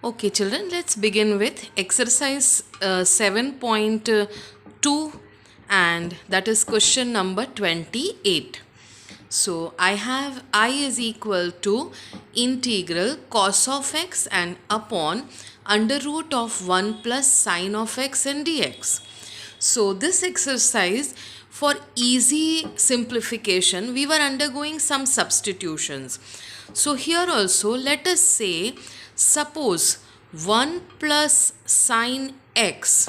Okay, children, let's begin with exercise 7.2, and that is question number 28. So I have I is equal to integral cos of x and upon under root of 1 plus sine of x and dx. So this exercise, for easy simplification, we were undergoing some substitutions. So here also let us say, suppose 1 plus sine x,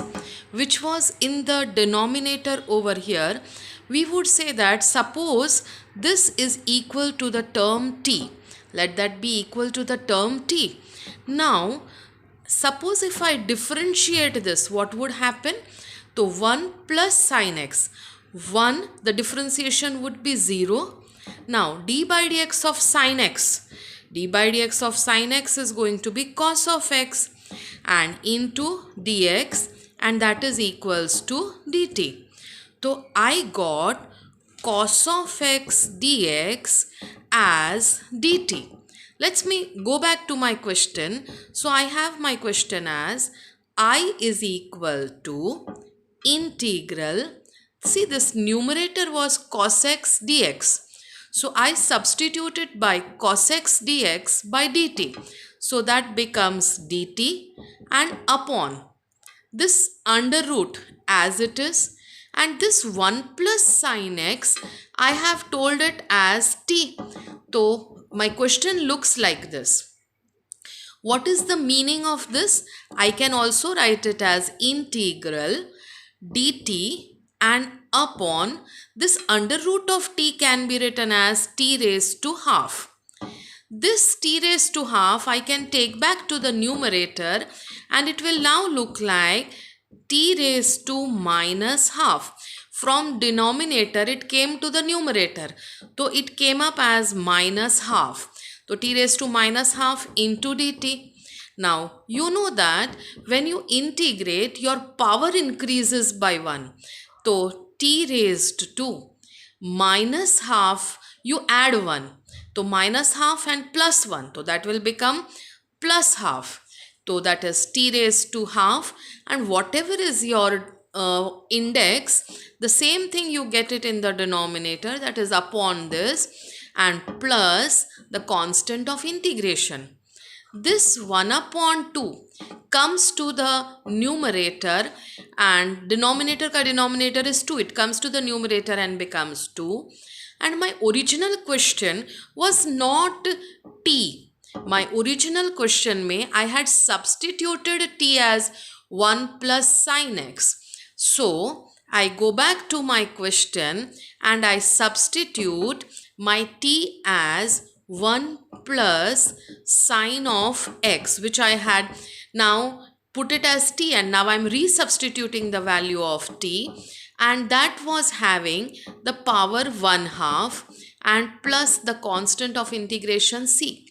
which was in the denominator over here, we would say that suppose this is equal to the term t. Let that be equal to the term t. Now suppose if I differentiate this, what would happen? So 1 plus sine x, 1, the differentiation would be 0. Now d by dx of sine x, d by dx of sine x is going to be cos of x and into dx, and that is equals to dt. So I got cos of x dx as dt. Let's me go back to my question. So I have my question as I is equal to integral. See, this numerator was cos x dx. So I substituted by cos x dx by dt. So that becomes dt and upon this under root as it is, and this 1 plus sine x, I have told it as t. So my question looks like this. What is the meaning of this? I can also write it as integral dt and upon this under root of t can be written as t raised to half. This t raised to half I can take back to the numerator, and it will now look like t raised to minus half. From denominator it came to the numerator, so it came up as minus half. So t raised to minus half into dt. Now you know that when you integrate, your power increases by 1. So t raised to minus half, you add 1. So minus half and plus 1. So that will become plus half. So that is t raised to half, and whatever is your index, the same thing you get it in the denominator, that is upon this, and plus the constant of integration. This 1 upon 2 comes to the numerator, and denominator ka denominator is 2. It comes to the numerator and becomes 2. And my original question was not t. My original question I had substituted t as 1 plus sine x. So I go back to my question and I substitute my t as 1 plus sine of x, which I had now put it as t, and now I'm resubstituting the value of t, and that was having the power 1 half and plus the constant of integration c.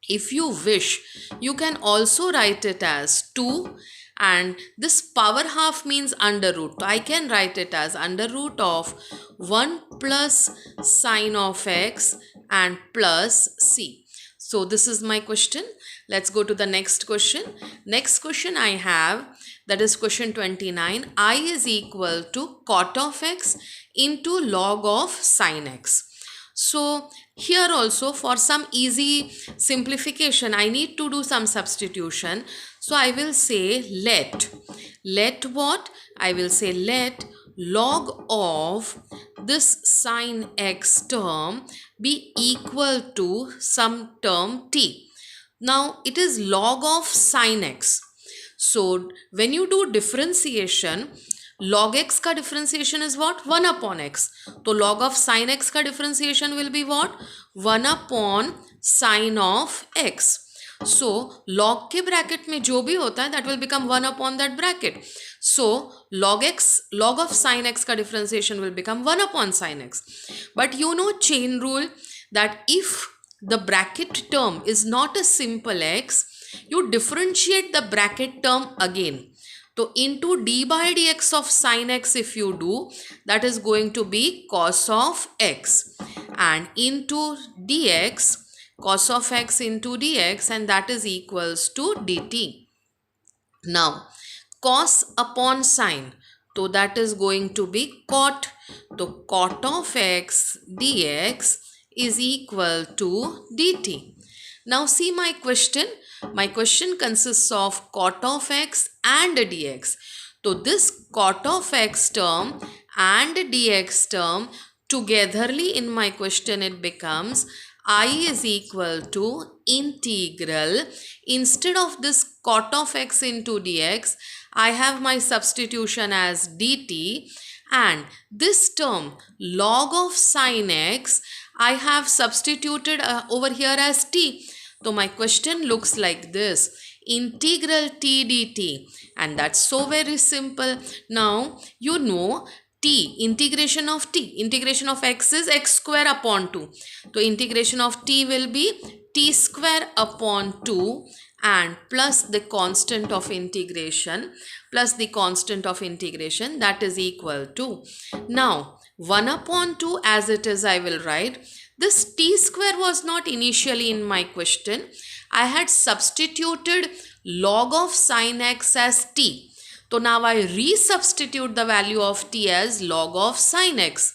If you wish, you can also write it as 2, and this power half means under root. So I can write it as under root of 1 plus sine of x and plus c. So this is my question. Let's go to the next question. Next question I have, that is question 29. I is equal to cot of x into log of sine x. So here also, for some easy simplification, I need to do some substitution. So I will say let what? I will say let log of this sine x term be equal to some term t. Now it is log of sine x. So when you do differentiation, log x ka differentiation is what? 1 upon x. So log of sine x ka differentiation will be what? 1 upon sine of x. So log के bracket में जो भी होता है, that will become 1 upon that bracket. So log of sine x का differentiation will become 1 upon sine x. But you know chain rule, that if the bracket term is not a simple x, you differentiate the bracket term again. So into d by dx of sine x, if you do, that is going to be cos of x, and into dx cos of x into dx, and that is equals to dt. Now, cos upon sine, so that is going to be cot. So, cot of x dx is equal to dt. Now, see my question. My question consists of cot of x and dx. So, this cot of x term and dx term togetherly in my question it becomes I is equal to integral. Instead of this cot of x into dx, I have my substitution as dt, and this term log of sin x I have substituted over here as t. So my question looks like this: integral t dt, and that's so very simple. Now you know integration of x is x square upon 2. So integration of t will be t square upon 2 and plus the constant of integration that is equal to, now 1 upon 2 as it is I will write. This t square was not initially in my question. I had substituted log of sin x as t. So now I resubstitute the value of t as log of sin x.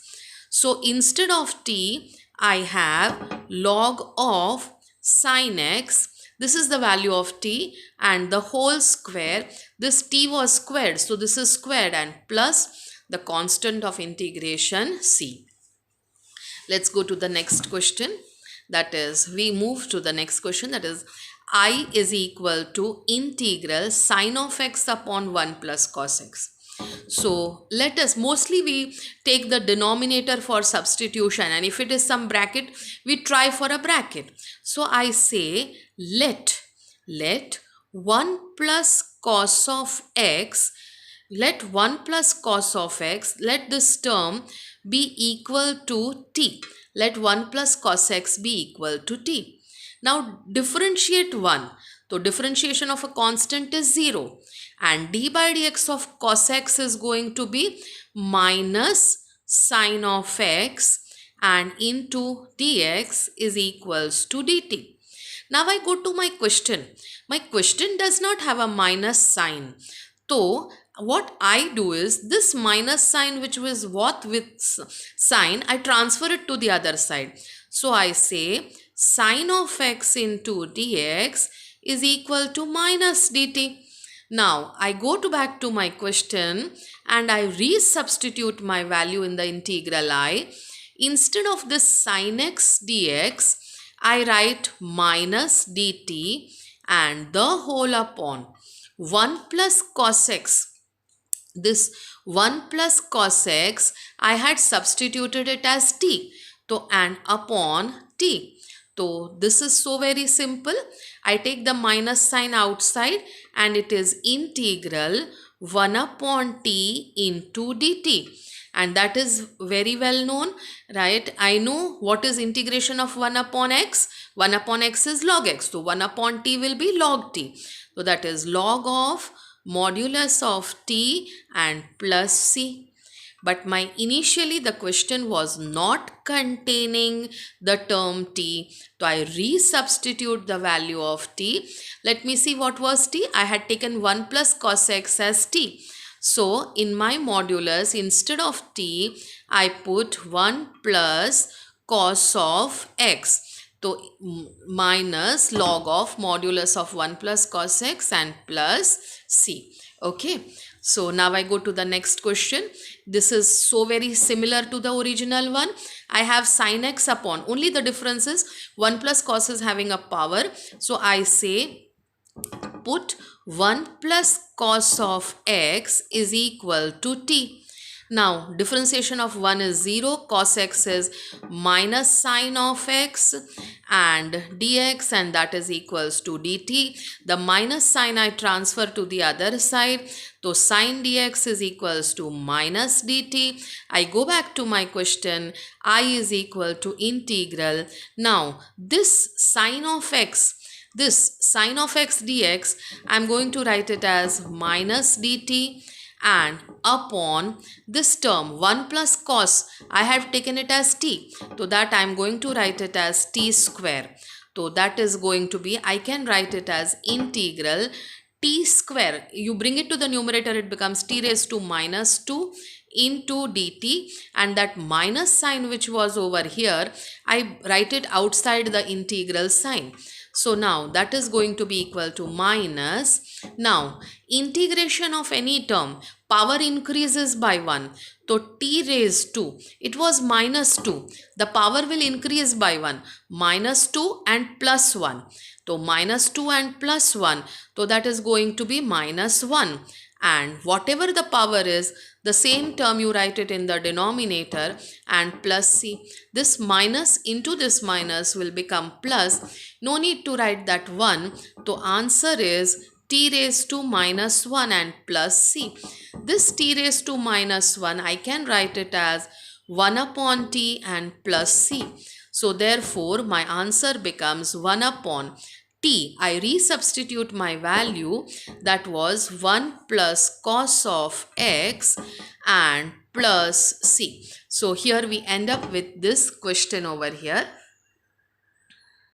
So instead of t, I have log of sin x. This is the value of t and the whole square. This t was squared, so this is squared, and plus the constant of integration c. Let's go to the next question. That is, we move to the next question, that is I is equal to integral sine of x upon 1 plus cos x. So let us, mostly we take the denominator for substitution, and if it is some bracket, we try for a bracket. So I say let 1 plus cos of x, let this term be equal to t. Let 1 plus cos x be equal to t. Now differentiate 1. So differentiation of a constant is 0, and d by dx of cos x is going to be minus sine of x, and into dx is equals to dt. Now I go to my question. My question does not have a minus sign. So what I do is, this minus sign which was what with sign, I transfer it to the other side. So I say sine of x into dx is equal to minus dt. Now I go back to my question and I resubstitute my value in the integral I. Instead of this sine x dx, I write minus dt and the whole upon 1 plus cos x. This 1 plus cos x, I had substituted it as t. So, and upon t. So, this is so very simple. I take the minus sign outside and it is integral 1 upon t into dt. And that is very well known, right? I know what is integration of 1 upon x. 1 upon x is log x. So, 1 upon t will be log t. So, that is log of modulus of t and plus c. But initially the question was not containing the term t. So I resubstitute the value of t. Let me see what was t. I had taken 1 plus cos x as t. So in my modulus, instead of t, I put 1 plus cos of x. So minus log of modulus of 1 plus cos x and plus c. Okay. So now I go to the next question. This is so very similar to the original one. I have sin x upon, only the difference is 1 plus cos is having a power. So I say put 1 plus cos of x is equal to t. Now differentiation of 1 is 0, cos x is minus sine of x and dx, and that is equals to dt. The minus sign I transfer to the other side. So sine dx is equals to minus dt. I go back to my question. I is equal to integral. Now this sine of x dx, I am going to write it as minus dt and upon this term 1 plus cos, I have taken it as t. So that I am going to write it as t square. So that is going to be, I can write it as integral t square. You bring it to the numerator, it becomes t raised to minus 2 into dt, and that minus sign which was over here, I write it outside the integral sign. So now that is going to be equal to minus. Now integration of any term, power increases by 1. So t raised to, it was minus 2. The power will increase by 1. Minus 2 and plus 1. So minus 2 and plus 1. So that is going to be minus 1. And whatever the power is, the same term you write it in the denominator and plus c. This minus into this minus will become plus. No need to write that 1. So answer is t raised to minus 1 and plus c. This t raised to minus 1, I can write it as 1 upon t and plus c. So therefore my answer becomes 1 upon t. I resubstitute my value, that was 1 plus cos of x and plus c. So here we end up with this question over here.